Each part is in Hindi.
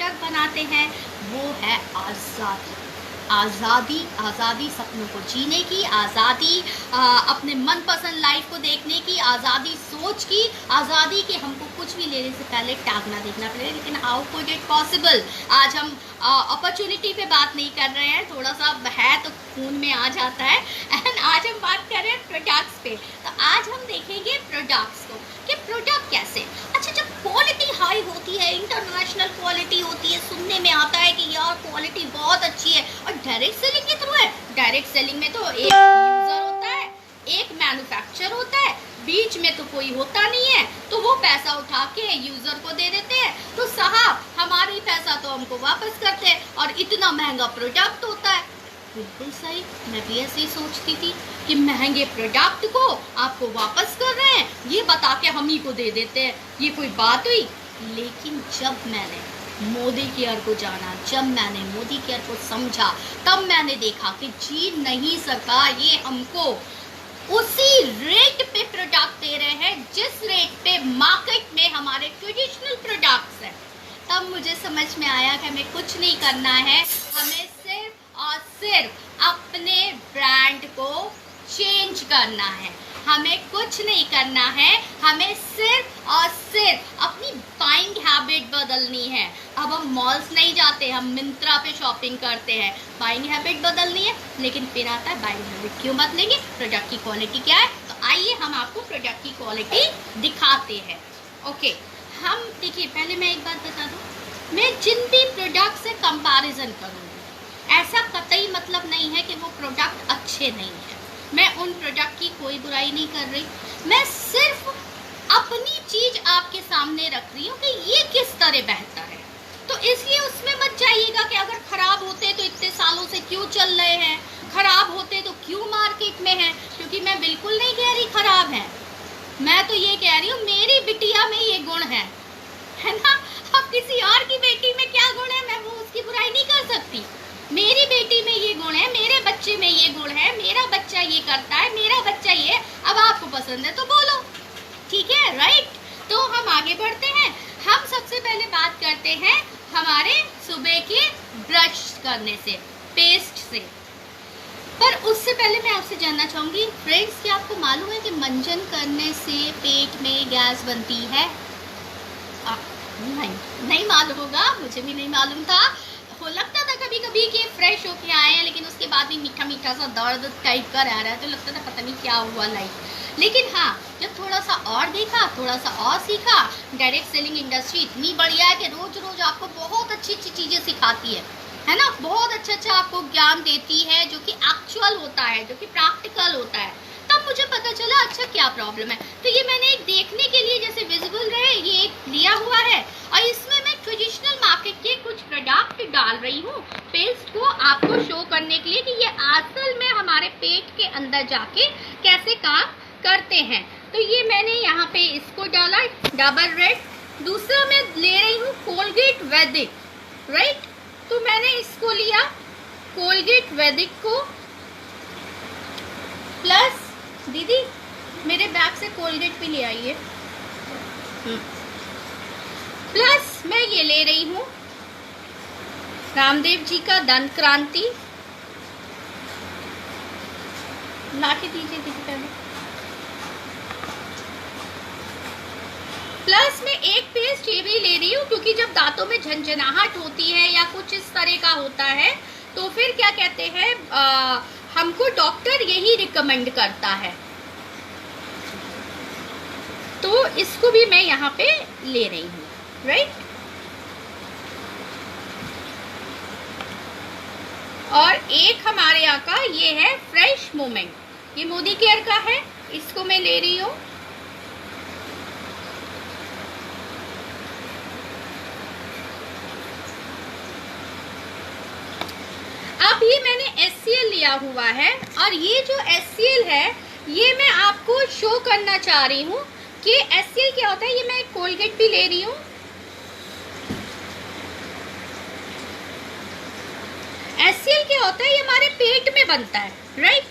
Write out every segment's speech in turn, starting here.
प्रोडक्ट बनाते हैं वो है आज़ादी। आज़ादी, आज़ादी सपनों को जीने की, आज़ादी अपने मनपसंद लाइफ को देखने की, आज़ादी सोच की, आज़ादी के हमको कुछ भी लेने से पहले टैग ना देखना पड़े। लेकिन हाउ कुड इट पॉसिबल? आज हम अपॉर्चुनिटी पे बात नहीं कर रहे हैं, थोड़ा सा है तो खून में आ जाता है। एंड आज हम बात कर रहे हैं प्रोडक्ट्स पे। तो आज हम देखेंगे प्रोडक्ट्स को कि प्रोडक्ट कैसे। अच्छा, जब क्वालिटी हाई होती है, इंटरनेशनल क्वालिटी होती है, सुनने में आता है कि यार क्वालिटी बहुत अच्छी है, और डायरेक्ट सेलिंग के थ्रू है। डायरेक्ट सेलिंग में तो एक यूजर होता है, एक मैन्युफैक्चर होता है, बीच में तो कोई होता नहीं है, तो वो पैसा उठा के यूजर को दे देते हैं। तो साहब हमारी पैसा तो हमको वापस करते हैं, और इतना महंगा प्रोडक्ट होता है। बिल्कुल सही, मैं भी ऐसे ही सोचती थी कि महंगे प्रोडक्ट को आपको वापस कर रहे हैं, ये बता के हम ही को दे देते हैं, ये कोई बात हुई? लेकिन जब मैंने मोदी केयर को जाना, जब मैंने मोदी केयर को समझा, तब मैंने देखा कि जी नहीं सरकार, ये हमको उसी रेट पे प्रोडक्ट दे रहे हैं जिस रेट पे मार्केट में हमारे ट्रेडिशनल प्रोडक्ट्स हैं। तब मुझे समझ में आया कि हमें कुछ नहीं करना है, हमें सिर्फ और सिर्फ अपने ब्रांड को चेंज करना है। हमें कुछ नहीं करना है, हमें सिर्फ और सिर्फ अपनी बाइंग हैबिट बदलनी है। अब हम मॉल्स नहीं जाते, हम मिंत्रा पे शॉपिंग करते हैं। बाइंग हैबिट बदलनी है, लेकिन फिर आता है बाइंग हैबिट क्यों बदलेंगे? प्रोडक्ट की क्वालिटी क्या है? तो आइए हम आपको प्रोडक्ट की क्वालिटी दिखाते हैं। ओके, हम देखिए, पहले मैं एक बात बता दूं, मैं जिन भी प्रोडक्ट से कंपैरिजन करूँगी, ऐसा कतई मतलब नहीं है कि वो प्रोडक्ट अच्छे नहीं है। मैं उन प्रोडक्ट की कोई बुराई नहीं कर रही, मैं सिर्फ अपनी चीज आपके सामने रख रही हूँ कि ये किस तरह बेहतर है। तो इसलिए उसमें मत जाइएगा कि अगर खराब होते तो इतने सालों से क्यों चल रहे हैं, खराब होते तो क्यों मार्केट में है, क्योंकि मैं बिल्कुल नहीं कह रही खराब है। मैं तो ये कह रही हूँ मेरी बिटिया में ये गुण है ना। अब किसी और की बेटी में क्या गुण है, मैं वो उसकी बुराई नहीं कर सकती। मेरी बेटी में ये गुण है, मेरे बच्चे में ये गुण है, मेरा बच्चा ये करता है, मेरा बच्चा ये। अब आपको पसंद है तो बोलो, ठीक है, राइट? तो हम आगे बढ़ते हैं। हम सबसे पहले बात करते हैं हमारे सुबह के ब्रश करने से, पेस्ट से। पर उससे पहले मैं आपसे जानना चाहूंगी फ्रेंड्स, क्या आपको मालूम है कि मंजन करने से पेट में गैस बनती है? नहीं मालूम होगा, मुझे भी नहीं मालूम था। हो लगता था कभी कभी कि फ्रेश होके आए हैं, लेकिन उसके बाद भी मीठा मीठा सा दर्द टाइप का रह रहा है, तो लगता था पता नहीं क्या हुआ लाइफ। लेकिन हाँ, जब थोड़ा सा और देखा, थोड़ा सा और सीखा, डायरेक्ट सेलिंग इंडस्ट्री इतनी बढ़िया है कि रोज रोज आपको बहुत अच्छी अच्छी चीजें सिखाती है ना, बहुत अच्छा आपको ज्ञान देती है जो कि एक्चुअल होता है, जो कि प्रैक्टिकल होता है। तब मुझे पता चला अच्छा क्या प्रॉब्लम है। तो ये मैंने एक देखने के लिए जैसे विजिबल रहे ये एक लिया हुआ है, और इसमें मैं ट्रेडिशनल मार्केट के कुछ प्रोडक्ट डाल रही हूँ पेस्ट को आपको शो करने के लिए कि ये असल में हमारे पेट के अंदर जाके कैसे काम करते हैं। तो ये मैंने यहाँ पे इसको डाला, डबल रेड। दूसरा मैं ले रही हूँ कोलगेट वैदिक, राइट? तो मैंने इसको लिया कोलगेट वैदिक को, प्लस दीदी मेरे बैग से कोलगेट भी ले आइए। प्लस मैं ये ले रही हूँ रामदेव जी का दंत क्रांति, ला के दीजिए दीदी पहले। प्लस मैं एक पेस्ट ये भी ले रही हूँ क्योंकि जब दांतों में झंझनाहट होती है या कुछ इस तरह का होता है, तो फिर क्या कहते हैं, हमको डॉक्टर यही रिकमेंड करता है। तो इसको भी मैं यहाँ पे ले रही हूँ, राइट? और एक हमारे यहाँ का ये है फ्रेश मोमेंट, ये मोदी केयर का है, इसको मैं ले रही हूँ। अब ये मैंने HCL लिया हुआ है, और ये जो HCL है ये मैं आपको शो करना चाह रही हूँ कि HCL क्या होता है। ये मैं एक कोलगेट भी ले रही हूँ। HCL क्या होता है, ये हमारे पेट में बनता है, राइट?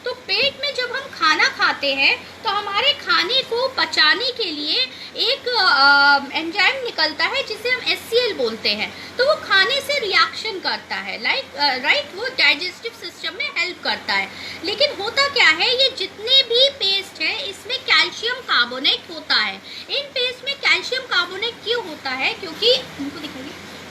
तो पेट में जब हम खाना खाते हैं तो हमारे खाने को पचाने के लिए एक एंजाइम निकलता है जिसे हम HCl बोलते हैं। तो वो खाने से रिएक्शन करता है, राइट, वो डाइजेस्टिव सिस्टम में हेल्प करता है। लेकिन होता क्या है, ये जितने भी पेस्ट हैं इसमें कैल्शियम कार्बोनेट होता है। इन पेस्ट में कैल्शियम कार्बोनेट क्यों होता है?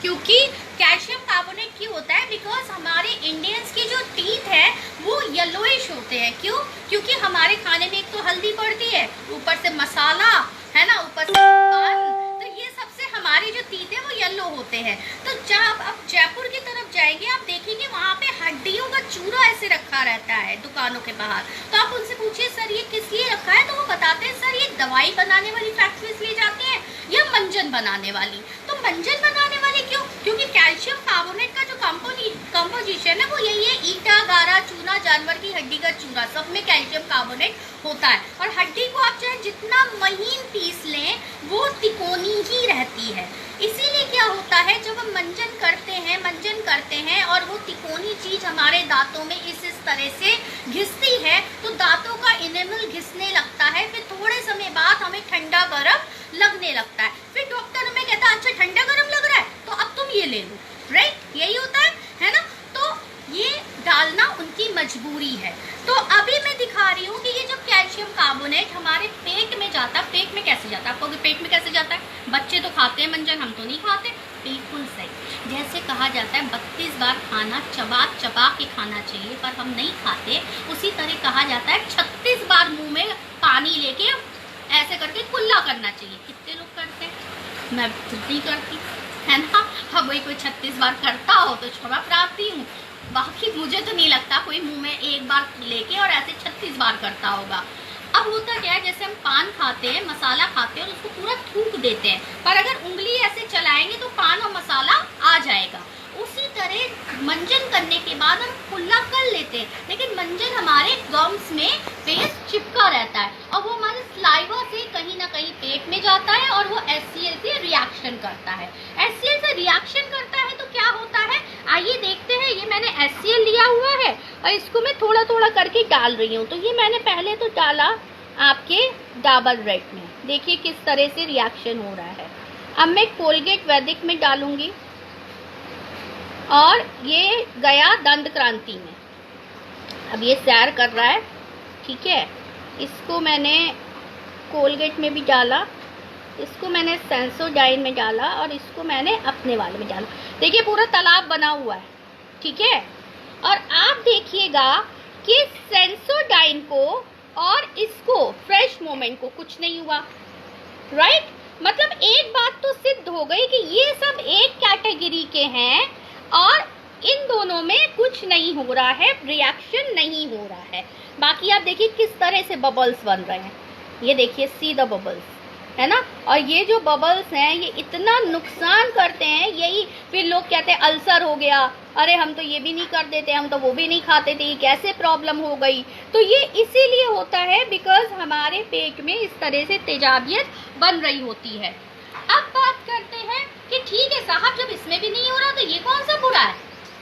क्योंकि कैल्शियम कार्बोनेट क्यों होता है? बिकॉज हमारे इंडियंस की जो टीथ है वो येलोइश होते हैं। क्यों? क्योंकि हमारे खाने में एक तो हल्दी पड़ती है, ऊपर से मसाला है ना, ऊपर से पान, तो ये सबसे हमारे जो टीथ है वो येलो होते हैं। तो जब आप जयपुर की तरफ जाएंगे आप देखेंगे वहाँ पे हड्डियों का चूरा ऐसे रखा रहता है दुकानों के बाहर। तो आप उनसे पूछिए सर ये किस लिए रखा है, तो वो बताते हैं सर ये दवाई बनाने वाली फैक्ट्रीज ले जाती हैं या मंजन बनाने वाली। तो मंजन बनाने वाली क्यों? क्योंकि कैल्शियम कार्बोनेट का जो कंपोजिशन है वो यही है, ईटा, गारा, चूना, जानवर की हड्डी का चूरा, सब में कैल्शियम कार्बोनेट होता है। और हड्डी को आप चाहे जितना महीन पीस लें वो तिकोनी ही रहती है। इसीलिए क्या होता है, जब हम मंजन करते हैं और वो तिकोनी चीज हमारे दांतों में इस तरह से घिसती है तो दांतों का इनेमल घिसने लगता है। फिर थोड़े समय बाद हमें ठंडा गरम लगने लगता है। फिर डॉक्टर हमें कहता है अच्छा ठंडा गरम लग रहा है तो अब तुम ये ले लो, राइट, यही होता है ना। तो ये डालना उनकी मजबूरी है। तो अभी मैं दिखा रही हूँ कि ये जब कैल्शियम कार्बोनेट हमारे पेट में जाता है, पेट में कैसे जाता है? आपको पेट में कैसे जाता है? बच्चे तो खाते हैं मंजन, हम तो नहीं खाते। बिल्कुल सही, जैसे कहा जाता है 32 बार खाना चबा चबा के खाना चाहिए पर हम नहीं खाते, उसी तरह कहा जाता है 36 बार मुंह में पानी लेके ऐसे करके कुल्ला करना चाहिए। कितने लोग करते हैं? मैं नहीं करती, है ना। अब वही कोई 36 बार करता हो तो क्षमा प्राप्ति हूँ, बाकी मुझे तो नहीं लगता कोई मुंह में एक बार लेके और ऐसे 36 बार करता होगा। अब होता क्या है, जैसे हम पान खाते हैं, मसाला खाते हैं और उसको पूरा थूक देते हैं, पर अगर उंगली ऐसे चलाएंगे तो पान और मसाला आ जाएगा। उसी तरह मंजन करने के बाद हम कुल्ला कर लेते हैं, लेकिन मंजन हमारे गम्स में पेस्ट चिपका रहता है और वो हमारे स्लाइवा से कहीं ना कहीं पेट में जाता है और वो HCl से रिएक्शन करता है। HCl से रिएक्शन करता है तो क्या होता है, आइए देखते हैं। ये मैंने HCl लिया हुआ है और इसको मैं थोड़ा थोड़ा करके डाल रही हूँ। तो ये मैंने पहले तो डाला आपके डाबर रेड में, देखिए किस तरह से रिएक्शन हो रहा है। अब मैं कोलगेट वैदिक में डालूंगी और ये गया दंत क्रांति में। अब ये सैर कर रहा है, ठीक है। इसको मैंने कोलगेट में भी डाला, इसको मैंने सेंसोडाइन में डाला और इसको मैंने अपने वाले में डाला। देखिए पूरा तालाब बना हुआ है, ठीक है। और आप देखिएगा कि सेंसोडाइन को और इसको फ्रेश मोमेंट को कुछ नहीं हुआ, राइट। मतलब एक बात तो सिद्ध हो गई कि ये सब एक कैटेगरी के हैं और इन दोनों में कुछ नहीं हो रहा है, रिएक्शन नहीं हो रहा है। बाकी आप देखिए किस तरह से बबल्स बन रहे हैं, ये देखिए सी द बबल्स, है ना। और ये जो बबल्स हैं ये इतना नुकसान करते हैं, यही फिर लोग कहते हैं अल्सर हो गया, अरे हम तो ये भी नहीं कर देते, हम तो वो भी नहीं खाते थे, ये कैसे प्रॉब्लम हो गई। तो ये इसीलिए होता है बिकॉज हमारे पेट में इस तरह से तेजाबियत बन रही होती है। अब बात करते हैं कि ठीक है साहब, जब इसमें भी नहीं हो रहा तो ये कौन सा बुरा है?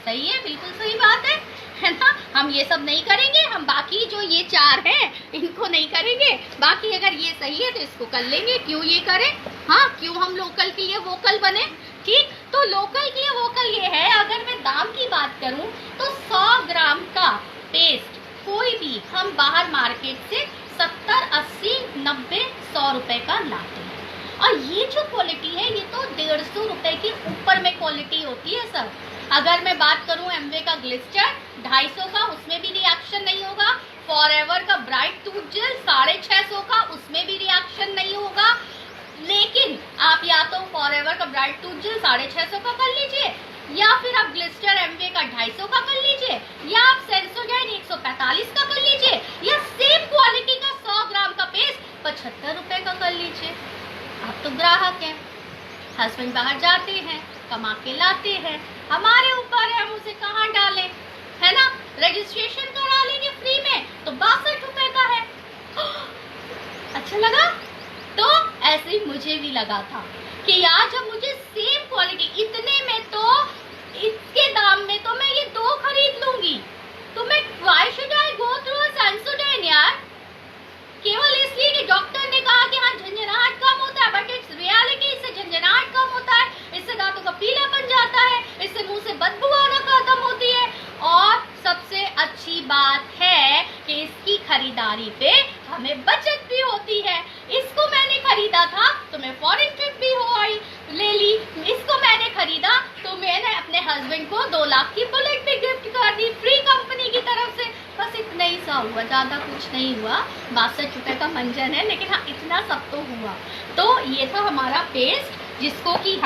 सही है, बिल्कुल सही बात है ना। हम ये सब नहीं करेंगे, हम बाकी जो ये 4 हैं इनको नहीं करेंगे। बाकी अगर ये सही है तो इसको कर लेंगे, क्यों ये करें? हाँ, क्यों हम लोकल के लिए वोकल बने, ठीक। तो लोकल के लिए वोकल ये है, अगर मैं दाम की बात करूं तो 100 ग्राम का पेस्ट कोई भी हम बाहर मार्केट से 70, 80, 90, 100 रुपए का लाते हैं। और ये जो क्वालिटी है ये तो 150 रुपए के ऊपर में क्वालिटी होती है सर। अगर मैं बात करूं एमवे का ग्लिस्टर 250 का, उसमें भी रिएक्शन नहीं होगा। फॉरएवर का ब्राइट टूथ जेल 650 का, उसमें भी रिएक्शन नहीं होगा। लेकिन आप या तो फॉरएवर का ब्राइट टूथ जेल 650 का कर लीजिए, या फिर आप ग्लिस्टर एमवे का 250 का कर लीजिए, या आप सेंसोडाइन 145 का कर लीजिए, या सेम क्वालिटी का 100 ग्राम का पेस्ट 75 रुपए का कर लीजिए। आप तो ग्राहक हैं, हस्बैंड बाहर जाते हैं, कमा के लाते हैं, हमारे ऊपर है हम उसे कहाँ डालें, है ना। रजिस्ट्रेशन करा लेंगे फ्री में तो 62 रुपए का है। अच्छा लगा? तो ऐसे ही मुझे भी लगा था कि यार जब मुझे सेम क्वालिटी इतने में, तो इसके दाम में तो मैं ये 2 खरीद लूंगी, तो मैं why should I go through a खरीदारी पे हमें बचत भी होती है। इसको मैंने खरीदा था तो मैं फॉरेन ट्रिप भी हो आई, ले ली। इसको मैंने खरीदा तो मैंने अपने हस्बैंड को 2 लाख की बुलेट भी गिफ्ट कर दी फ्री कंपनी की तरफ से। बस इतना ही सा हुआ, ज़्यादा कुछ नहीं हुआ। 62 रुपये का मंजन है, लेकिन हाँ इतना सब तो हुआ। तो ये था हमारा पेस्ट जिसको कि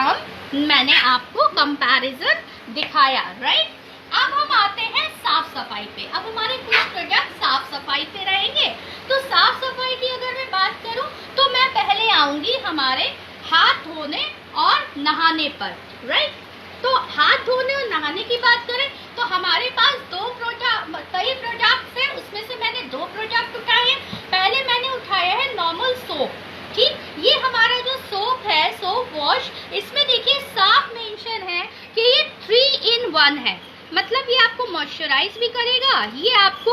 मैंने आपको कंपैरिजन दिखाया, राइट। अब हम आते हैं साफ सफाई पे। अब हमारे कुछ प्रोडक्ट साफ सफाई पे रहेंगे। तो साफ सफाई की अगर मैं बात करूं तो मैं पहले आऊंगी हमारे हाथ धोने और नहाने पर, राइट। तो हाथ धोने और नहाने की बात करें तो हमारे पास कई प्रोडक्ट्स हैं, उसमें से मैंने 2 प्रोडक्ट उठाए हैं। पहले मैंने उठाया है नॉर्मल सोप, ठीक। ये हमारा जो सोप है, सोप वॉश, इसमें देखिए साफ मेंशन है कि ये 3 in 1 है। मतलब ये आपको मॉइस्चराइज भी करेगा, ये आपको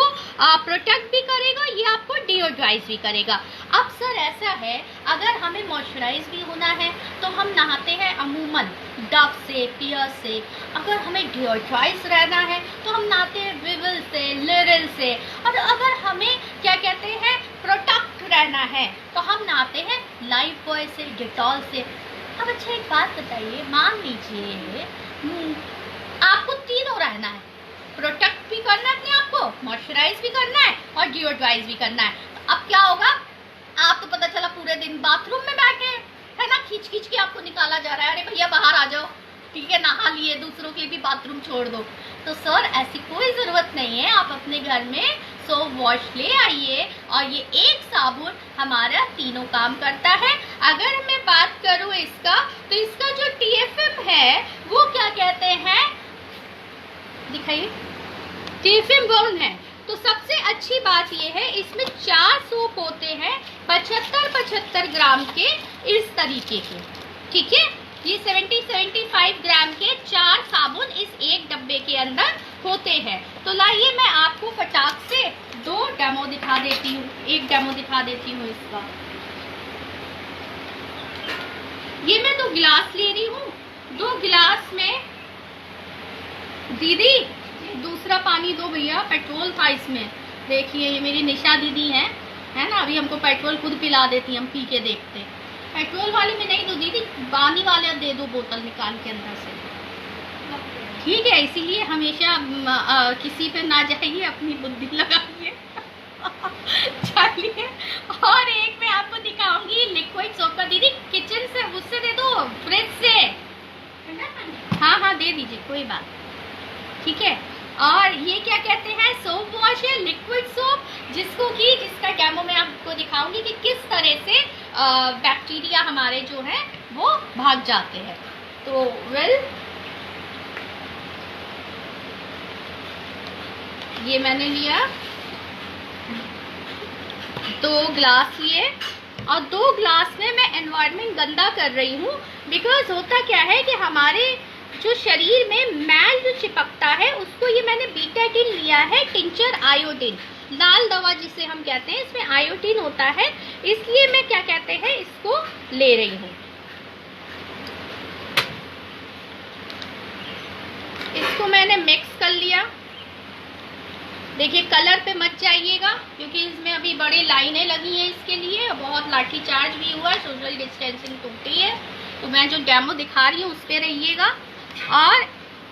प्रोटेक्ट भी करेगा, ये आपको डिओड्राइज भी करेगा। अब सर ऐसा है, अगर हमें मॉइस्चराइज भी होना है तो हम नहाते हैं अमूमन डव से, पियर से। अगर हमें डिओड्राइज रहना है तो हम नहाते हैं विवल से, लिरिल से। और अगर हमें क्या कहते हैं प्रोटेक्ट रहना है तो हम नहाते हैं लाइफ बॉय से, डिटॉल से। अब अच्छा एक बात बताइए, मान लीजिए आपको तीनों रहना है, प्रोटेक्ट भी करना है अपने आप को, मॉइस्चराइज भी करना है और डिओड्राइज भी करना है। तो अब क्या होगा, आप तो पता चला पूरे दिन बाथरूम में बैठे है ना, खींच खींच के आपको निकाला जा रहा है, अरे भैया बाहर आ जाओ, ठीक है, नहा लिए, दूसरों के भी बाथरूम छोड़ दो। तो सर ऐसी कोई ज़रूरत नहीं है, आप अपने घर में सोप वॉश ले आइए और ये एक साबुन हमारा तीनों काम करता है। अगर मैं बात करूँ इसका, तो इसका जो TFM है वो क्या कहते हैं, दिखाइए, TFM 1 है। तो सबसे अच्छी बात ये है, इसमें 4 सोप होते हैं 75 ग्राम के, इस तरीके के, ठीक है। ये 75 ग्राम के 4 साबुन इस एक डब्बे के अंदर होते हैं। तो लाइए मैं आपको फटाक से 2 डेमो दिखा देती हूँ, एक डेमो दिखा देती हूँ इसका। ये मैं 2 गिलास ले रही हूँ, 2 गिलास में, दीदी दूसरा पानी दो भैया, पेट्रोल था इसमें। देखिए ये मेरी निशा दीदी है ना, अभी हमको पेट्रोल खुद पिला देती, हम पी के देखते। पेट्रोल वाले में नहीं दो दीदी, पानी वाले दे दो बोतल निकाल के अंदर से, ठीक है। इसीलिए हमेशा किसी पे ना जाइए, अपनी बुद्धि लगाइए। चलिए, और एक मैं आपको दिखाऊंगी लिक्विड सोप का। दीदी किचन से उससे दे दो, फ्रिज से, हाँ दे दीजिए, कोई बात, ठीक है। और ये क्या कहते हैं, सोप वॉश है, लिक्विड सोप, जिसका डेमो मैं आपको दिखाऊंगी कि किस तरह से बैक्टीरिया हमारे जो है वो भाग जाते हैं। तो ये मैंने लिया, 2 ग्लास लिए, और 2 ग्लास में मैं एनवायरनमेंट गंदा कर रही हूँ। बिकॉज होता क्या है कि हमारे जो शरीर में मैल जो चिपकता है उसको, ये मैंने बीटाडिन लिया है, टिंचर आयोडीन, लाल दवा जिसे हम कहते हैं, इसमें आयोडीन होता है, इसलिए मैं क्या कहते हैं इसको ले रही हूँ। इसको मैंने मिक्स कर लिया। देखिए कलर पे मत जाइएगा, क्योंकि इसमें अभी बड़ी लाइनें लगी हैं इसके लिए, बहुत लाठी चार्ज भी हुआ है, सोशल डिस्टेंसिंग टूटी है। तो मैं जो डेमो दिखा रही हूँ उस पर रहिएगा। और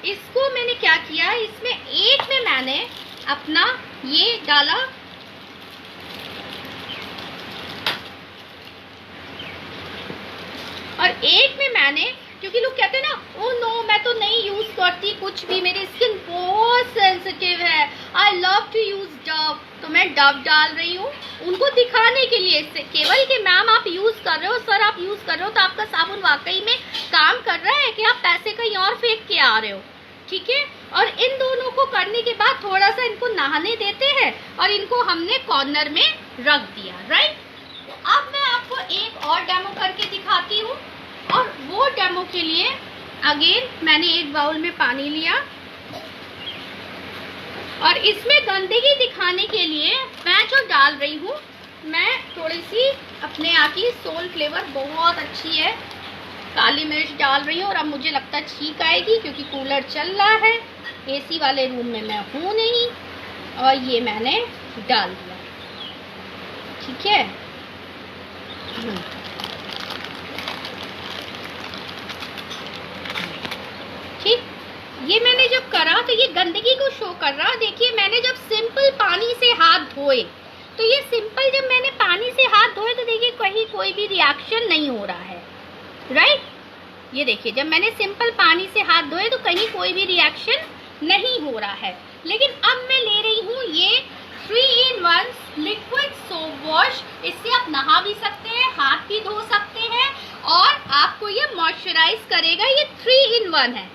इसको मैंने क्या किया, इसमें एक में मैंने अपना ये डाला, और एक में मैंने, क्योंकि लोग कहते हैं ना, ओ नो मैं तो नहीं यूज करती कुछ भी, मेरी स्किन बहुत सेंसिटिव है, I love to use Dove, तो मैं डव डाल रही हूँ उनको दिखाने के लिए, केवल कि मैम आप यूज कर रहे हो, सर आप यूज कर रहे हो, तो आपका साबुन वाकई में काम कर रहा है कि आप पैसे कहीं और फेंक के आ रहे हो, ठीक है। और इन दोनों को करने के बाद थोड़ा सा इनको नहाने देते हैं और इनको हमने कॉर्नर में रख दिया, राइट। तो अब मैं आपको एक और डेमो करके दिखाती हूँ, और वो डेमो के लिए अगेन मैंने एक बाउल में पानी लिया, और इसमें गंदगी दिखाने के लिए मैं जो डाल रही हूँ, मैं थोड़ी सी अपने यहाँ की सोल फ्लेवर बहुत अच्छी है, काली मिर्च डाल रही हूँ। और अब मुझे लगता है छींक आएगी, क्योंकि कूलर चल रहा है, एसी वाले रूम में मैं हूँ नहीं, और ये मैंने डाल दिया। ठीक है। ठीक, ये मैंने जब करा तो ये गंदगी को शो कर रहा। देखिए मैंने जब सिंपल पानी से हाथ धोए, तो ये सिंपल जब मैंने पानी से हाथ धोए तो देखिए कहीं कोई भी रिएक्शन नहीं हो रहा है, राइट। ये देखिए जब मैंने सिंपल पानी से हाथ धोए तो कहीं कोई भी रिएक्शन नहीं हो रहा है। लेकिन अब मैं ले रही हूँ ये 3-in-1 लिक्विड सोप वॉश। इससे आप नहा भी सकते हैं, हाथ भी धो सकते हैं और आपको ये मॉइस्चराइज करेगा। ये 3-in-1 है,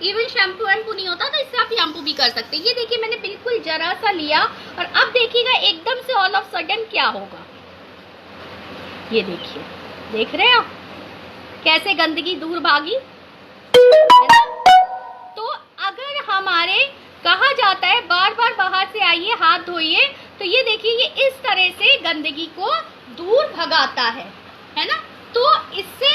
इवन शैम्पू वैम्पू नहीं होता तो इससे आप शैम्पू भी कर सकते हैं। ये देखिए मैंने बिल्कुल जरा सा लिया और अब देखिएगा एकदम से ऑल ऑफ सडन क्या होगा। ये देखिए, देख रहे हो कैसे गंदगी दूर भागी, है ना। तो अगर हमारे कहा जाता है बार बार बाहर से आइए हाथ धोइए, तो ये देखिए ये इस तरह से गंदगी को दूर भगाता है ना। तो इससे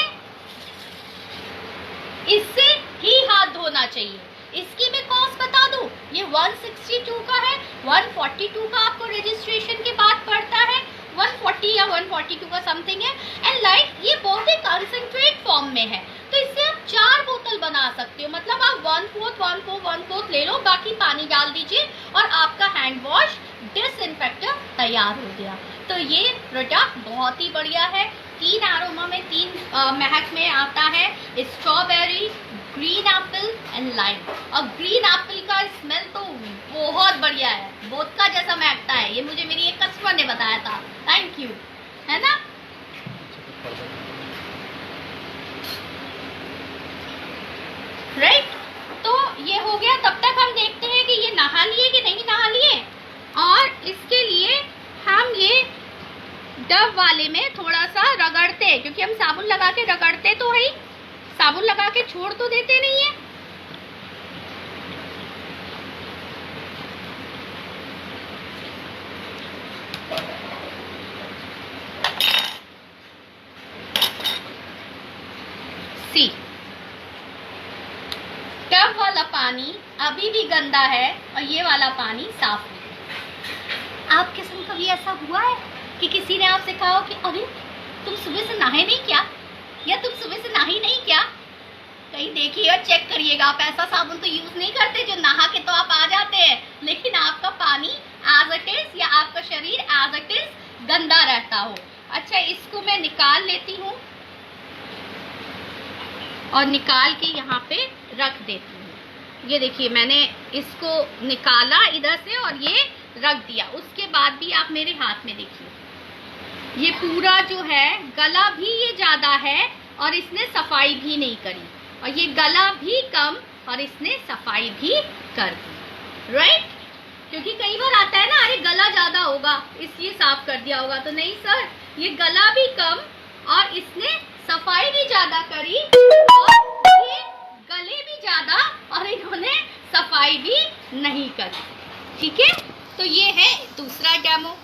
ही हाथ धोना चाहिए। इसकी मैं कॉस्ट बता दूं, ये 162 का है, 142 का आपको रजिस्ट्रेशन के बाद पड़ता है, 140 या 142 का समथिंग है। एंड लाइक ये बहुत ही कंसंट्रेट फॉर्म में है, तो इससे आप 4 बोतल बना सकते हो। मतलब आप 1/4 ले लो, बाकी पानी डाल दीजिए और आपका हैंड वॉश डिसइंफेक्टर तैयार हो गया। तो ये प्रोडक्ट बहुत ही बढ़िया है। 3 एरोमा में, 3 महक में आता है, strawberry, green Apple and lime. और ग्रीन एप्पल का स्मेल तो बहुत बढ़िया है, वोदका जैसा महकता है। ये मुझे मेरी एक कस्टमर ने बताया था, थैंक यू, है ना। राइट, तो ये हो गया। तब तक हम देखते हैं कि ये नहा लिए कि नहीं नहा लिए। और इसके लिए हम ये डव वाले में थोड़ा सा रगड़ते हैं, क्योंकि हम साबुन लगा के रगड़ते तो है, साबुन लगा के छोड़ तो देते नहीं है। सी, टब वाला पानी अभी भी गंदा है और ये वाला पानी साफ है। आपके संग कभी ऐसा हुआ है कि किसी ने आपसे कहा हो कि अरे तुम सुबह से नहाए नहीं क्या, या तुम सुबह से नहाई नहीं क्या। कहीं देखिए और चेक करिएगा, आप ऐसा साबुन तो यूज नहीं करते जो नहा के तो आप आ जाते हैं, लेकिन आपका पानी एज इट इज या आपका शरीर एज इट इज गंदा रहता हो। अच्छा, इसको मैं निकाल लेती हूँ और निकाल के यहाँ पे रख देती हूँ। ये देखिए मैंने इसको निकाला इधर से और ये रख दिया। उसके बाद भी आप मेरे हाथ में देखिए, ये पूरा जो है गला भी ये ज्यादा है और इसने सफाई भी नहीं करी, और ये गला भी कम और इसने सफाई भी कर दी, राइट। क्योंकि कई बार आता है ना, अरे गला ज्यादा होगा इसलिए साफ कर दिया होगा, तो नहीं सर, ये गला भी कम और इसने सफाई भी ज्यादा करी और ये गले भी ज्यादा और इन्होंने सफाई भी नहीं करी। ठीक है, तो ये है दूसरा डेमो।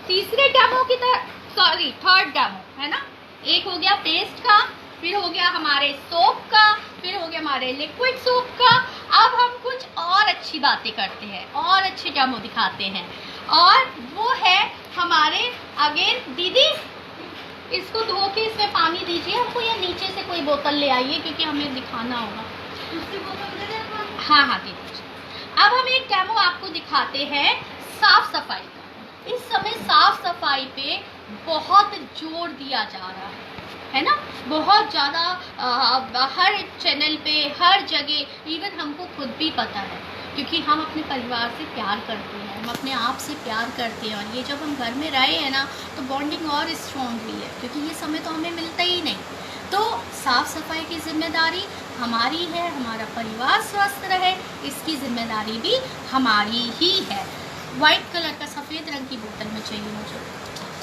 तीसरे डेमो की थर्ड डेमो है ना। एक हो गया पेस्ट का, फिर हो गया हमारे सोप का, फिर हो गया हमारे लिक्विड सोप का। अब हम कुछ और अच्छी बातें करते हैं और अच्छे डेमो दिखाते हैं, और वो है हमारे अगेन दीदी, इसको धो के इसमें पानी दीजिए हमको, या नीचे से कोई बोतल ले आइए क्योंकि हमें दिखाना होगा। दूसरी बोतल दे दें? हाँ हाँ दीजिए। अब हम एक डेमो आपको दिखाते हैं साफ सफाई का। इस समय साफ सफाई पे बहुत जोर दिया जा रहा है ना, बहुत ज़्यादा हर चैनल पे, हर जगह, इवन हमको खुद भी पता है, क्योंकि हम अपने परिवार से प्यार करते हैं, हम अपने आप से प्यार करते हैं, और ये जब हम घर में रहे हैं ना तो बॉन्डिंग और स्ट्रॉन्ग हुई है, क्योंकि ये समय तो हमें मिलता ही नहीं। तो साफ़ सफाई की जिम्मेदारी हमारी है, हमारा परिवार स्वस्थ रहे इसकी जिम्मेदारी भी हमारी ही है। वाइट कलर का सफ़ेद रंग की बोतल में चाहिए मुझे,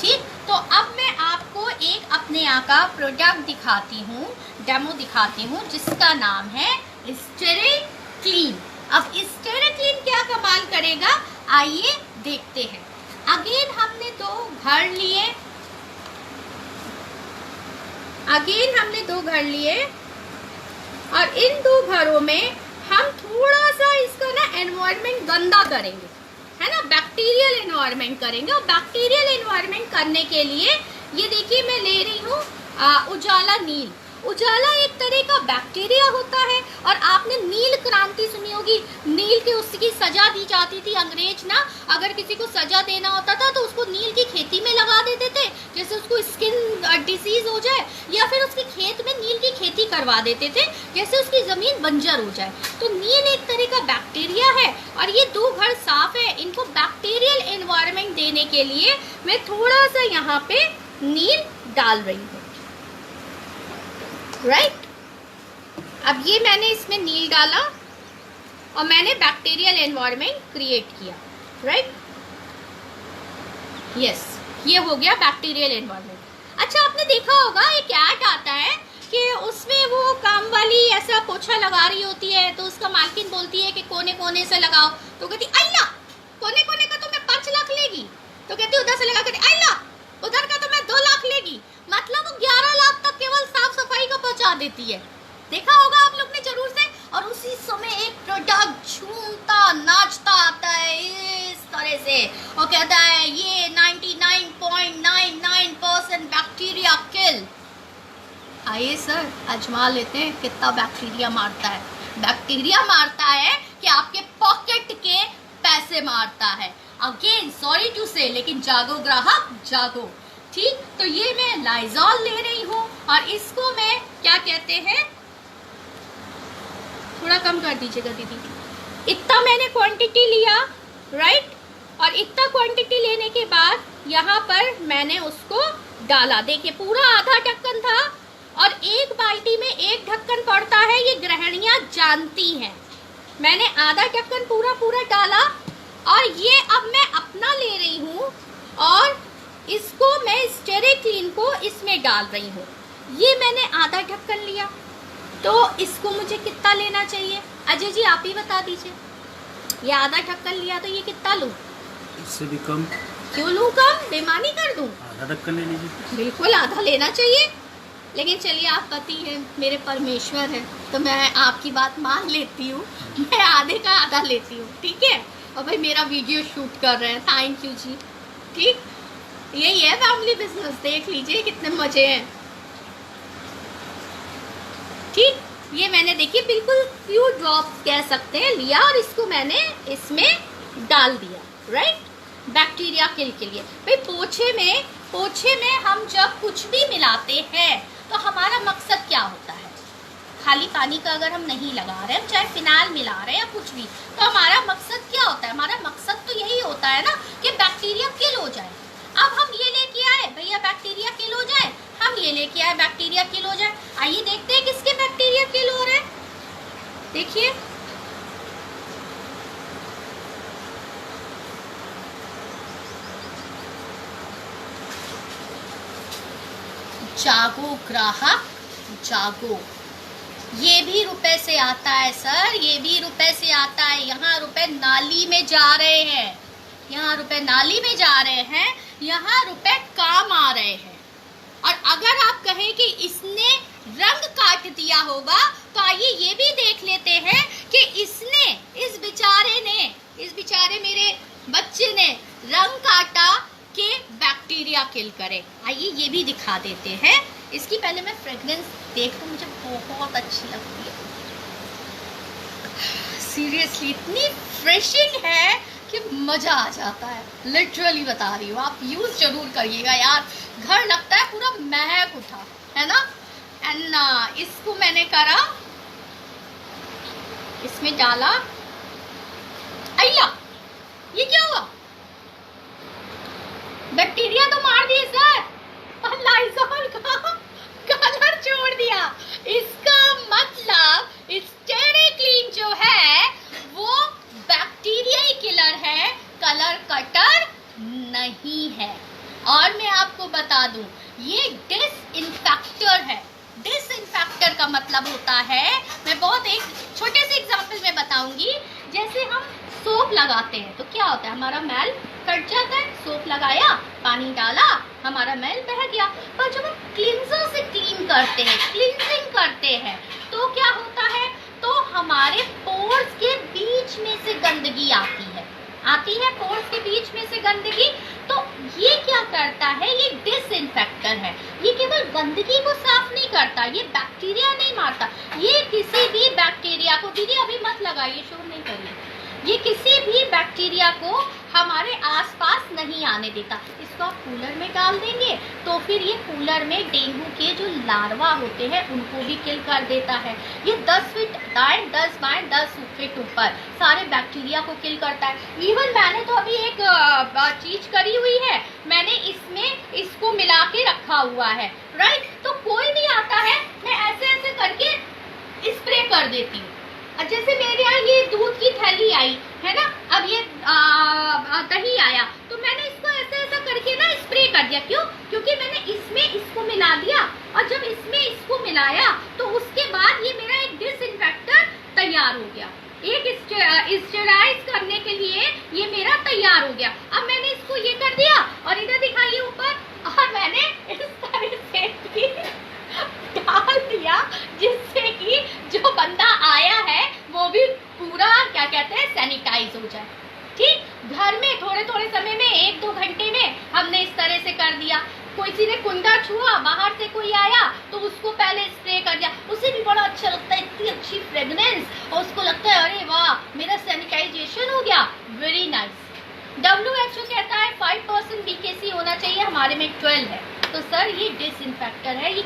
ठीक। तो अब मैं आपको एक अपने यहाँ का प्रोडक्ट दिखाती हूँ, डेमो दिखाती हूँ, जिसका नाम है स्टेरिक क्लीन। अब स्टेरिक क्लीन क्या कमाल करेगा, आइए देखते हैं। अगेन हमने दो घर लिए, और इन दो घरों में हम थोड़ा सा इसका ना एनवायरनमेंट गंदा करेंगे, है ना, बैक्टीरियल एनवायरनमेंट करेंगे। और बैक्टीरियल एनवायरनमेंट करने के लिए ये देखिए मैं ले रही हूँ उजाला नील। उजाला एक तरह का बैक्टीरिया होता है। और आपने नील क्रांति सुनी होगी, नील के उसकी सजा दी जाती थी। अंग्रेज ना अगर किसी को सजा देना होता था तो उसको नील की खेती में लगा देते थे, जैसे उसको स्किन डिसीज हो जाए, या फिर उसके खेत में नील की खेती करवा देते थे, जैसे उसकी ज़मीन बंजर हो जाए। तो नील एक तरह का बैक्टीरिया है। और ये दो घर साफ है, इनको बैक्टीरियल एनवायरनमेंट देने के लिए मैं थोड़ा सा यहाँ पे नील डाल रही हूँ, राइट। अब ये मैंने इसमें नील डाला और मैंने बैक्टीरियल एनवायरनमेंट क्रिएट किया, राइट। यस, ये हो गया बैक्टीरियल एनवायरनमेंट। अच्छा, आपने देखा होगा एक ऐड आता है कि उसमें वो काम वाली ऐसा पोछा लगा रही होती है, तो उसका मालकिन बोलती है कि कोने कोने से लगाओ, तो कहती अल्लाह कोने कोने का तो मैं 5 लाख लेगी, तो कहती उधर से लगा कर अल्लाह उधर का तो मैं 2 लाख लेगी। मतलब वो 11 लाख तक केवल साफ सफाई का पहुंचा देती है। देखा होगा आप लोग ने जरूर से। और उसी समय एक प्रोडक्ट झूमता नाचता आता है इस तरह से और कहता है ये 99.99% बैक्टीरिया किल। आइए सर आजमा लेते हैं कितना बैक्टीरिया मारता है। बैक्टीरिया मारता है कि आपके पॉकेट के पैसे मारता है। अगेन सॉरी टू से, लेकिन जागो ग्राहक जागो, ठीक। तो ये मैं लाइजॉल ले रही हूँ और इसको मैं क्या कहते हैं, थोड़ा कम कर दीजिएगा दीदी। इतना मैंने क्वांटिटी लिया, राइट। और इतना क्वांटिटी लेने के बाद यहाँ पर मैंने उसको डाला। देखिए पूरा आधा ढक्कन था और एक बाल्टी में एक ढक्कन पड़ता है, ये गृहिणियाँ जानती हैं। मैंने आधा ढक्कन पूरा पूरा डाला और ये अब मैं अपना ले रही हूँ और इसको मैं स्टेरिक्लीन को इसमें डाल रही हूँ। ये मैंने आधा ढक्कन लिया, तो इसको मुझे कितना लेना चाहिए? अजय जी आप ही बता दीजिए। ये आधा ढक्कन लिया तो ये कितना लूँ? इससे भी कम। क्यों लूँ कम? बेईमानी कर दूँ? आधा ढक्कन ले लीजिए। बिल्कुल आधा लेना चाहिए, लेकिन चलिए आप पति हैं, मेरे परमेश्वर हैं, तो मैं आपकी बात मान लेती हूँ। मैं आधे का आधा लेती हूँ, ठीक है। और भाई मेरा वीडियो शूट कर रहे हैं, थैंक यू जी, ठीक। यही है फैमिली बिजनेस, देख लीजिए कितने मजे हैं, ठीक। ये मैंने देखिए बिल्कुल फ्यू ड्रॉप्स कह सकते हैं लिया और इसको मैंने इसमें डाल दिया, राइट, बैक्टीरिया किल के लिए। भाई पोछे में हम जब कुछ भी मिलाते हैं तो हमारा मकसद क्या होता है? खाली पानी का अगर हम नहीं लगा रहे हैं, चाहे फिनाइल मिला रहे हैं या कुछ भी, तो हमारा मकसद क्या होता है? हमारा मकसद तो यही होता है ना कि बैक्टीरिया किल हो जाए। अब हम ये लेके आए भैया बैक्टीरिया किल हो जाए, हम ये लेके आए बैक्टीरिया किल हो जाए। आइए देखते हैं किसके बैक्टीरिया किल हो रहे हैं। देखिए जागो ग्राहक जागो। ये भी रुपए से आता है सर, ये भी रुपए से आता है। यहाँ रुपए नाली में जा रहे हैं, यहाँ रुपए नाली में जा रहे हैं, यहाँ रुपए काम आ रहे हैं। और अगर आप कहें कि इसने रंग काट दिया होगा, तो आइए ये भी देख लेते हैं कि इसने, इस बेचारे मेरे बच्चे ने रंग काटा कि बैक्टीरिया किल करे। आइए ये भी दिखा देते हैं। इसकी पहले मैं फ्रेग्रेंस देखूं, मुझे बहुत अच्छी लगती है, सीरियसली इतनी फ्रेशिंग है कि मजा आ जाता है। लिटरली बता रही हूँ, आप यूज जरूर करिएगा यार, घर लगता है पूरा महक उठा, है ना। एंड इसको मैंने करा, इसमें डाला। अय्या ये क्या हुआ? बैक्टीरिया तो मार दिए सर, और लाइजॉल का कलर छोड़ दिया। इसका मतलब स्टेरिक्लीन जो है वो बैक्टीरिया ही किलर है, कलर कटर नहीं है। और मैं आपको बता दूं, ये डिसइंफेक्टर है। डिसइंफेक्टर का मतलब होता है, मैं बहुत एक छोटे से एग्जांपल में बताऊंगी। जैसे हम सोप लगाते हैं तो क्या होता है, हमारा मैल कट जाता है। सोप लगाया, पानी डाला, हमारा मैल बह गया। पर जब हम क्लींजर से क्लीन करते हैं, क्लींजिंग करते हैं, तो क्या होता है, तो हमारे पोर्स के बीच में से गंदगी आती है। आती है पोर्स के बीच में से गंदगी, तो ये क्या करता है, ये डिसइंफेक्टर है। ये केवल गंदगी को साफ नहीं करता, ये बैक्टीरिया नहीं मारता, ये किसी भी बैक्टीरिया को, दीदी अभी मत लगाइए, शोर नहीं करिए, ये किसी भी बैक्टीरिया को हमारे आसपास नहीं आने देता। इसको आप कूलर में डाल देंगे तो फिर ये कूलर में डेंगू के जो लार्वा होते हैं उनको भी किल कर देता है। ये 10 फीट दाएं 10 बाएं 10 फीट ऊपर सारे बैक्टीरिया को किल करता है। इवन मैंने तो अभी एक चीज करी हुई है, मैंने इसमें इसको मिला के रखा हुआ है, राइट। तो कोई भी आता है मैं ऐसे ऐसे करके स्प्रे कर देती हूँ। जैसे मेरे यहाँ ये दूध की थैली आई है ना, अब ये दही आया, तो मैंने इसको ऐसा ऐसा करके ना स्प्रे कर दिया। क्यों? क्योंकि मैंने इसमें इसको मिला दिया, और जब इसमें इसको मिलाया तो उसके बाद ये मेरा एक डिसइंफेक्टर तैयार हो गया, एक स्टेराइज करने के लिए ये मेरा तैयार हो गया। अब मैंने इसको ये कर दिया और इधर दिखाइए ऊपर, और मैंने इस तरह से भी डाल दिया जिससे कि जो बंदा आया है वो भी पूरा क्या कहते हैं सैनिटाइज हो जाए। ठीक, घर में थोड़े थोड़े समय में 1-2 घंटे में हमने इस तरह से कर दिया। किसी ने कुंडा छुआ, बाहर से कोई आया तो उसको पहले स्प्रे कर दिया, उसे भी बड़ा अच्छा लगता है, इतनी अच्छी फ्रेगनेंस, और उसको लगता है अरे वाह मेरा सैनिटाइजेशन हो गया, वेरी नाइस। WHO कहता है 5% BKC होना चाहिए, हमारे में 12 है। तो सर ये डिसइंफेक्टर है, ये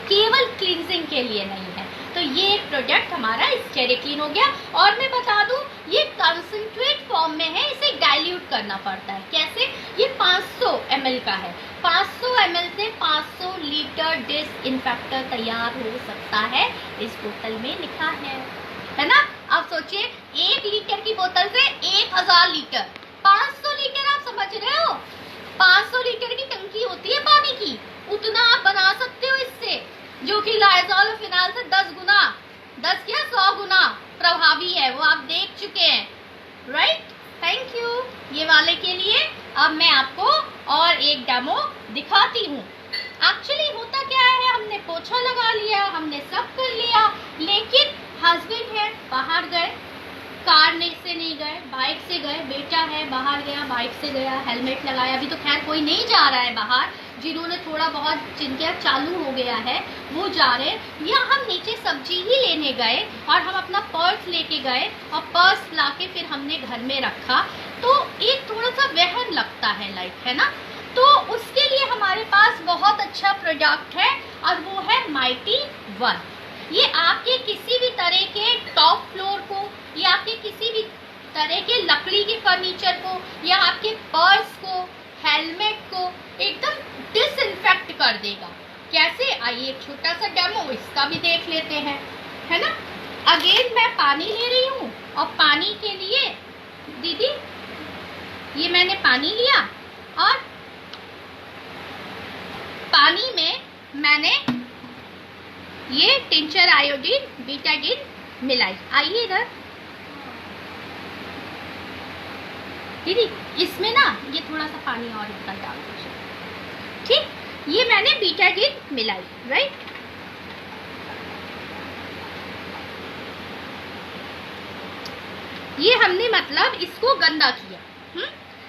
केवल क्लींजिंग के लिए नहीं है। तो ये एक प्रोडक्ट हमारा स्टेरिक्लीन हो गया। और मैं बता दूं ये कंसंट्रेट फॉर्म में है, इसे डाइल्यूट करना पड़ता है। कैसे? ये 500 ml का है, 500 ml से 500 लीटर डिसइंफेक्टर तैयार हो सकता है, इस बोतल में लिखा है ना। अब सोचिए 1 लीटर की बोतल से 1000 लीटर, 500 लीटर, आप समझ रहे हो 500 लीटर की टंकी होती है पानी की, उतना आप बना सकते हो इससे, जो कि लाइजॉल और फिनाइल से 10 गुना, 10 क्या 100 गुना प्रभावी है, वो आप देख चुके हैं, राइट। थैंक यू ये वाले के लिए। अब मैं आपको और एक डेमो दिखाती हूँ। एक्चुअली होता क्या है, हमने पोछा लगा लिया, हमने सब कर लिया, लेकिन हस्बैंड है बाहर गए, कार से नहीं गए, बाइक से गए, बेटा है बाहर गया, बाइक से गया, हेलमेट लगाया। अभी तो खैर कोई नहीं जा रहा है बाहर, जिन्होंने थोड़ा बहुत जिनका चालू हो गया है वो जा रहे हैं। या हम नीचे सब्जी ही लेने गए और हम अपना पर्स लेके गए और पर्स लाके फिर हमने घर में रखा, तो एक थोड़ा सा वहम लगता है लाइफ, है ना। तो उसके लिए हमारे पास बहुत अच्छा प्रोडक्ट है और वो है माइटी वन। ये आपके किसी भी तरह के टॉप फ्लोर को या आपके किसी भी तरह के लकड़ी के फर्नीचर को या आपके पर्स को, हेलमेट को एकदम डिसइंफेक्ट कर देगा। कैसे? आइए एक छोटा सा डेमो इसका भी देख लेते हैं, है ना। अगेन मैं पानी ले रही हूँ और पानी के लिए दीदी ये मैंने पानी लिया और पानी में मैंने ये टिंचर आयोडीन बीटाडीन मिलाई। आइए इधर दीदी, इसमें ना ये थोड़ा सा पानी और इतना डाल दीजिए, ठीक। ये मैंने बीटाडीन मिलाई, राइट। ये हमने मतलब इसको गंदा किया।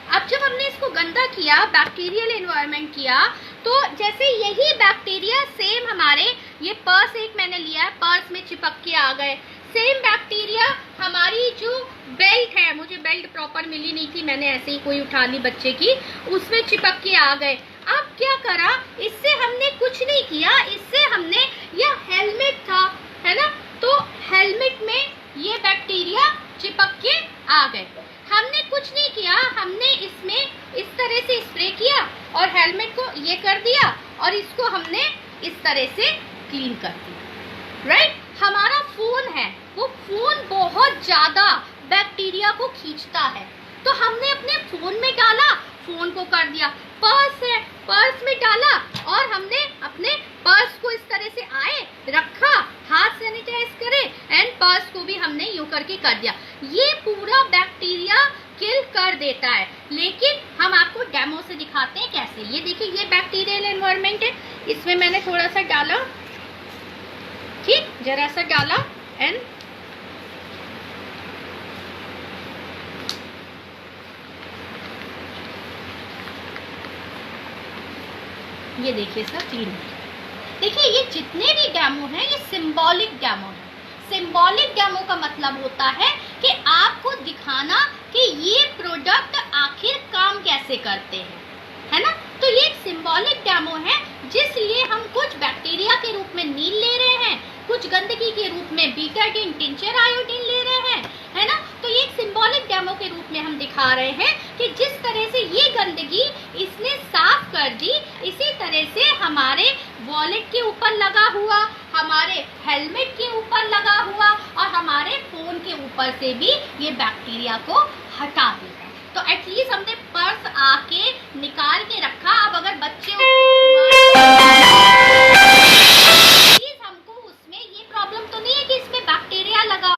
अब जब हमने इसको गंदा किया, बैक्टीरियल एनवायरनमेंट किया, तो जैसे यही बैक्टीरिया सेम हमारे ये पर्स एक मैंने लिया है, पर्स में चिपक के आ गए। सेम बैक्टीरिया हमारी जो बेल्ट है, मुझे बेल्ट प्रॉपर मिली नहीं थी, मैंने ऐसे ही कोई उठा ली बच्चे की, उसमें चिपक के आ गए। अब क्या करा, इससे हमने कुछ नहीं किया, इससे हमने यह हेलमेट था, है ना, तो हेलमेट में ये बैक्टीरिया चिपक के आ गए। हमने कुछ नहीं किया, हमने इसमें इस तरह से स्प्रे किया और हेलमेट को ये कर दिया और इसको हमने इस तरह से क्लीन कर दिया, राइट। हमारा फोन है, वो फोन बहुत ज्यादा बैक्टीरिया को खींचता है, तो हमने अपने फोन में डाला, फोन को कर दिया। पर्स है, पर्स में डाला और हमने अपने पर्स को इस तरह से आए रखा, हाथ सैनिटाइज करे एंड पर्स को भी हमने यूं करके कर दिया। ये पूरा बैक्टीरिया किल कर देता है। लेकिन हम आपको डेमो से दिखाते हैं कैसे। ये देखिए, ये बैक्टीरियल एनवायरनमेंट है, इसमें मैंने थोड़ा सा डाला, ठीक, जरा सा डाला एंड ये देखिए सर 3 मिनट। देखिए ये जितने भी डेमो हैं ये सिंबॉलिक डेमो है। सिंबॉलिक डेमो का मतलब होता है कि आपको दिखाना कि ये प्रोडक्ट आखिर काम कैसे करते हैं, है ना। तो ये एक सिंबॉलिक डेमो है, जिसलिए हम कुछ बैक्टीरिया के रूप में नील ले रहे हैं, कुछ गंदगी के रूप में बीटाडीन टिंचर आयोडीन ले रहे हैं, है ना। तो ये एक सिंबॉलिक डेमो के रूप में हम दिखा रहे हैं कि जिस तरह से ये गंदगी इसने साफ कर दी, इसी तरह से हमारे वॉलेट के ऊपर लगा हुआ, हमारे हेलमेट के ऊपर लगा हुआ और हमारे फोन के ऊपर से भी ये बैक्टीरिया को हटा देगा। तो एटलीस्ट हमने पर्स आके निकाल के रखा। अब अगर बच्चे हमको उसमें ये प्रॉब्लम तो नहीं है कि इसमें बैक्टीरिया लगा।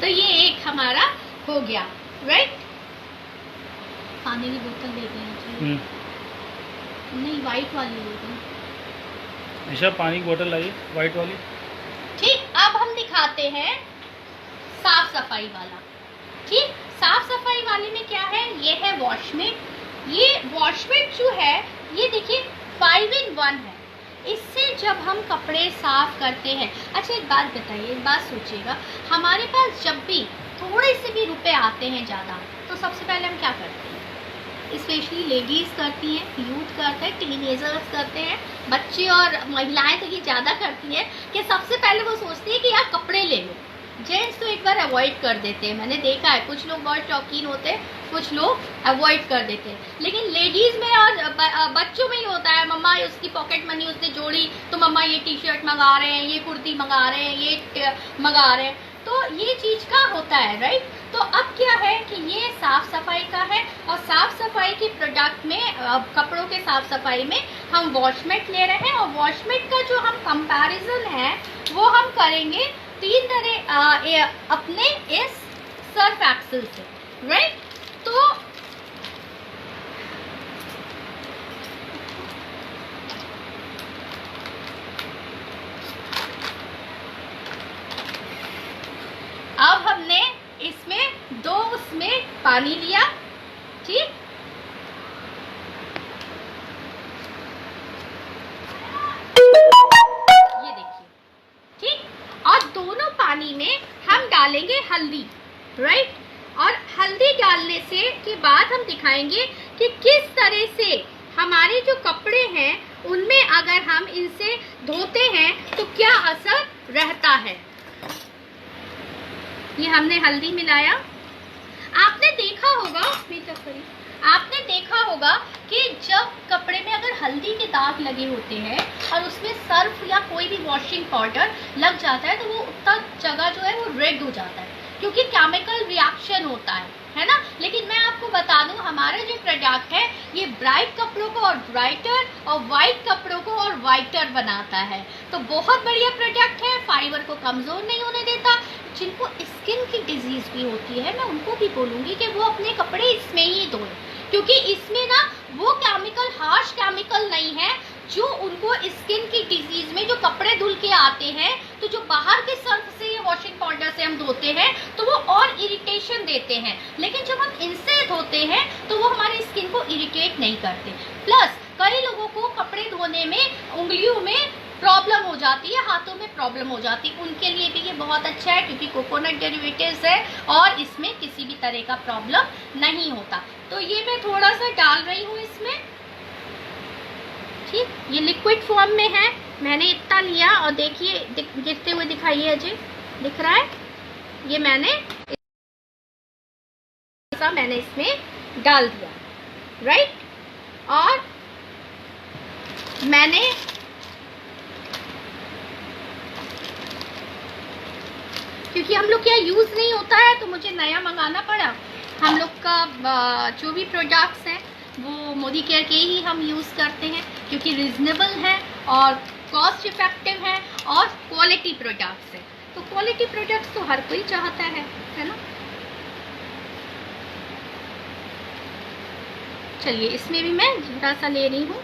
तो ये एक हमारा हो गया, राइट। पानी की बोतल ले गए नहीं, व्हाइट वाली ले गए। ऐसा पानी की बोतल लाइए व्हाइट वाली। ठीक, अब हम दिखाते हैं साफ सफाई वाला। ठीक, साफ सफाई वाले में क्या है, ये है वॉशमेट। ये वॉशमेट जो है ये देखिए 5 in 1 है। इससे जब हम कपड़े साफ करते हैं, अच्छा एक बात बताइए, एक बात सोचिएगा, हमारे पास जब भी थोड़े से भी रुपए आते हैं ज़्यादा, तो सबसे पहले हम क्या करते हैं, स्पेशली लेडीज़ करती हैं, यूथ करते हैं, टीनेजर्स करते हैं, बच्चे और महिलाएं तो ये ज़्यादा करती हैं कि सबसे पहले वो सोचती है कि यार कपड़े ले लो। जेंट्स तो एक बार अवॉइड कर देते हैं, मैंने देखा है, कुछ लोग बहुत शौकीन होते हैं, कुछ लोग अवॉइड कर देते हैं। लेकिन लेडीज़ में और बच्चों में ही होता है, मम्मा उसकी पॉकेट मनी उसने जोड़ी तो मम्मा ये टी शर्ट मंगा रहे हैं, ये कुर्ती मंगा रहे हैं, ये मंगा रहे हैं, तो ये चीज़ का होता है, राइट। तो अब क्या है कि ये साफ सफाई का है, और साफ सफाई के प्रोडक्ट में कपड़ों के साफ सफाई में हम वॉशमेट ले रहे हैं। और वॉशमेट का जो हम कंपैरिजन है वो हम करेंगे 3 तरह अपने इस सर्फ एक्सेल से, राइट। तो अब हमने इसमें 2 उसमें पानी लिया, ठीक। ये देखिए, ठीक। और दोनों पानी में हम डालेंगे हल्दी, राइट। और हल्दी डालने से के बाद हम दिखाएंगे कि किस तरह से हमारे जो कपड़े हैं उनमें अगर हम इनसे धोते हैं तो क्या असर रहता है। ये हमने हल्दी मिलाया। आपने देखा होगा कि जब कपड़े में अगर हल्दी के दाग लगे होते हैं और उसमें सर्फ या कोई भी वॉशिंग पाउडर लग जाता है तो वो उतना जगह जो है वो रेड हो जाता है, क्योंकि केमिकल रिएक्शन होता है ना। लेकिन मैं आपको बता दूं, हमारा जो प्रोडक्ट है ये ब्राइट कपड़ों को और ब्राइटर और वाइट कपड़ों को और वाइटर बनाता है। तो बहुत बढ़िया प्रोडक्ट है, फाइबर को कमजोर नहीं होने देता। जिनको स्किन की डिजीज भी होती है मैं उनको भी बोलूँगी कि वो अपने कपड़े इसमें ही धोएं, क्योंकि इसमें ना वो केमिकल, हार्श केमिकल नहीं है जो उनको स्किन की डिजीज में जो कपड़े धुल के आते हैं, तो जो बाहर के सर्फ से या वॉशिंग पाउडर से हम धोते हैं तो वो और इरिटेशन देते हैं, लेकिन जब हम इनसे धोते हैं तो वो हमारी स्किन को इरिटेट नहीं करते। प्लस कई लोगों को कपड़े धोने में उंगलियों में प्रॉब्लम हो जाती है, हाथों में प्रॉब्लम हो जाती है, उनके लिए भी ये बहुत अच्छा है क्योंकि कोकोनट डेरिवेटिव्स है और इसमें किसी भी तरह का प्रॉब्लम नहीं होता। तो ये मैं थोड़ा सा डाल रही हूँ इसमें, ठीक। ये लिक्विड फॉर्म में है, मैंने इतना लिया और देखिए गिरते हुए दिखाइए अजय, दिख रहा है। ये मैंने इसमें डाल दिया, राइट। और मैंने क्योंकि हम लोग क्या यूज़ नहीं होता है तो मुझे नया मंगाना पड़ा। हम लोग का जो भी प्रोडक्ट्स हैं वो मोदी केयर के ही हम यूज़ करते हैं क्योंकि रिजनेबल है और कॉस्ट इफेक्टिव है और क्वालिटी प्रोडक्ट्स हैं। तो क्वालिटी प्रोडक्ट्स तो हर कोई चाहता है ना। चलिए इसमें भी मैं थोड़ा सा ले रही हूँ।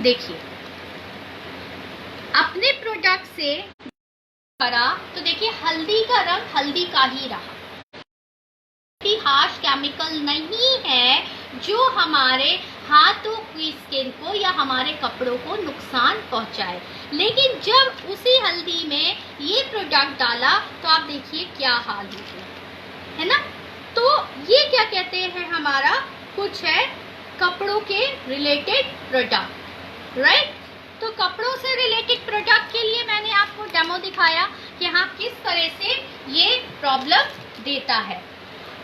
देखिए अपने से करा तो देखिए हल्दी का रंग हल्दी का ही रहा, हार्श केमिकल नहीं है जो हमारे हाथों की स्किन को या हमारे कपड़ों को नुकसान पहुंचाए। लेकिन जब उसी हल्दी में ये प्रोडक्ट डाला तो आप देखिए क्या हाल हो गया, है ना। तो ये क्या कहते हैं, हमारा कुछ है कपड़ों के रिलेटेड प्रोडक्ट, राइट। तो कपड़ों से रिलेटेड प्रोडक्ट के लिए मैंने आपको डेमो दिखाया कि हाँ किस तरह से ये प्रॉब्लम देता है।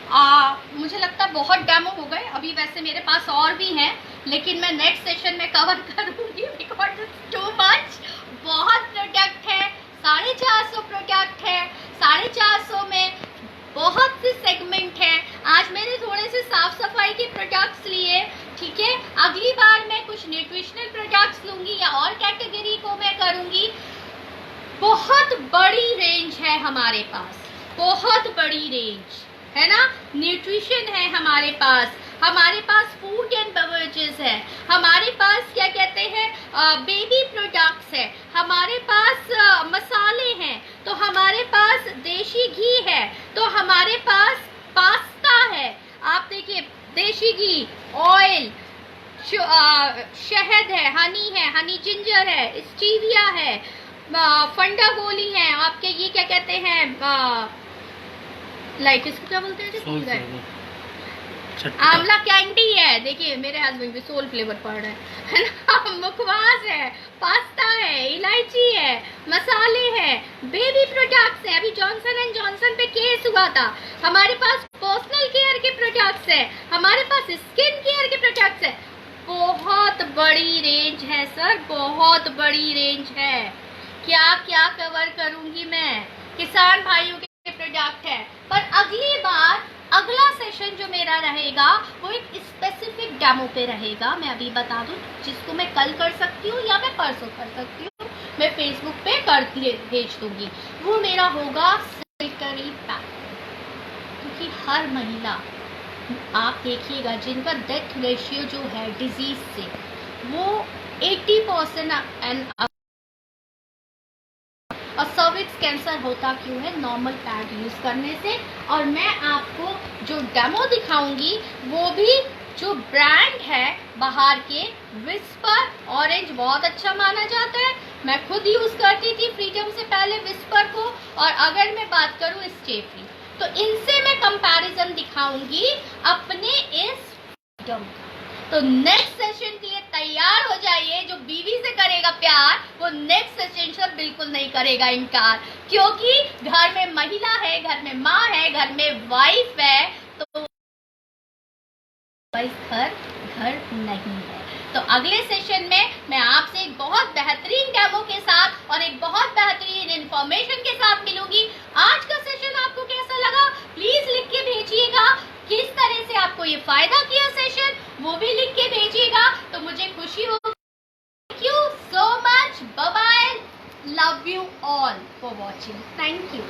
मुझे लगता है बहुत डेमो हो गए, अभी वैसे मेरे पास और भी हैं, लेकिन मैं नेक्स्ट सेशन में कवर करूंगी बिकॉज इट्स टू मच। बहुत प्रोडक्ट है, 450 प्रोडक्ट है, 450 में बहुत से सेगमेंट हैं। आज मैंने थोड़े से साफ सफाई के प्रोडक्ट्स लिए, ठीक है। अगली बार मैं कुछ न्यूट्रिशनल प्रोडक्ट्स लूंगी या और कैटेगरी को मैं करूंगी। बहुत बड़ी रेंज है हमारे पास, बहुत बड़ी रेंज है ना। न्यूट्रिशन है हमारे पास फूड एंड बेवरेजेस है, हमारे पास क्या कहते हैं बेबी प्रोडक्ट्स है, हमारे पास मसाले हैं, तो हमारे पास देशी घी है, तो हमारे पास पास्ता है, आप देखिए देशी घी, ऑयल, शहद है, हनी जिंजर है, स्टीविया है, फंडा गोली है, आपके ये क्या कहते हैं लाइक इसको क्या बोलते हैं, आंवला कैंडी है, देखिए मेरे हस्बैंड भी सोल फ्लेवर पड़ रहा है ना। मुखवास है, पास्ता है, इलायची है, मसाले हैं, बेबी प्रोडक्ट्स है, अभी जॉनसन एंड जॉनसन पे केस हुआ था, हमारे पास पर्सनल केयर के प्रोडक्ट्स है, हमारे पास स्किन केयर के प्रोडक्ट्स है। बहुत बड़ी रेंज है सर, बहुत बड़ी रेंज है। क्या क्या कवर करूंगी मैं, किसान भाइयों के प्रोडक्ट है। पर अगली बार अगला सेशन जो मेरा रहेगा वो एक स्पेसिफिक डेमो पे रहेगा, मैं अभी बता दूं, जिसको मैं कल कर सकती हूँ या मैं परसों कर सकती हूँ, मैं फेसबुक पे भेज दूंगी। वो मेरा होगा सैनिटरी पैड, क्योंकि हर महिला आप देखिएगा जिनका डेथ रेशियो जो है डिजीज से वो 80% एंड और सर्विक्स कैंसर होता क्यों है, नॉर्मल पैड यूज करने से। और मैं आपको जो डेमो दिखाऊंगी वो भी जो ब्रांड है बाहर के, विस्पर ऑरेंज बहुत अच्छा माना जाता है, मैं खुद यूज करती थी फ्रीडम से पहले विस्पर को, और अगर मैं बात करूं स्टे फ्री, तो इनसे मैं कंपैरिजन दिखाऊंगी अपने इस फ्रीडम का। तो नेक्स्ट सेशन के लिए तैयार हो जाइए। जो बीवी से करेगा प्यार वो नेक्स्ट सेशन से बिल्कुल नहीं करेगा इनकार, क्योंकि घर में महिला है, घर में माँ है, घर में वाइफ है, तो घर नहीं है। तो अगले सेशन में मैं आपसे एक बहुत बेहतरीन डेमो के साथ और एक बहुत बेहतरीन इंफॉर्मेशन के साथ मिलूंगी। आज का सेशन आपको कैसा लगा प्लीज लिख के भेजिएगा, किस तरह से आपको ये फायदा किया सेशन वो भी लिख के भेजिएगा, तो मुझे खुशी होगी। Thank you so much, bye bye, love you all for watching, thank you.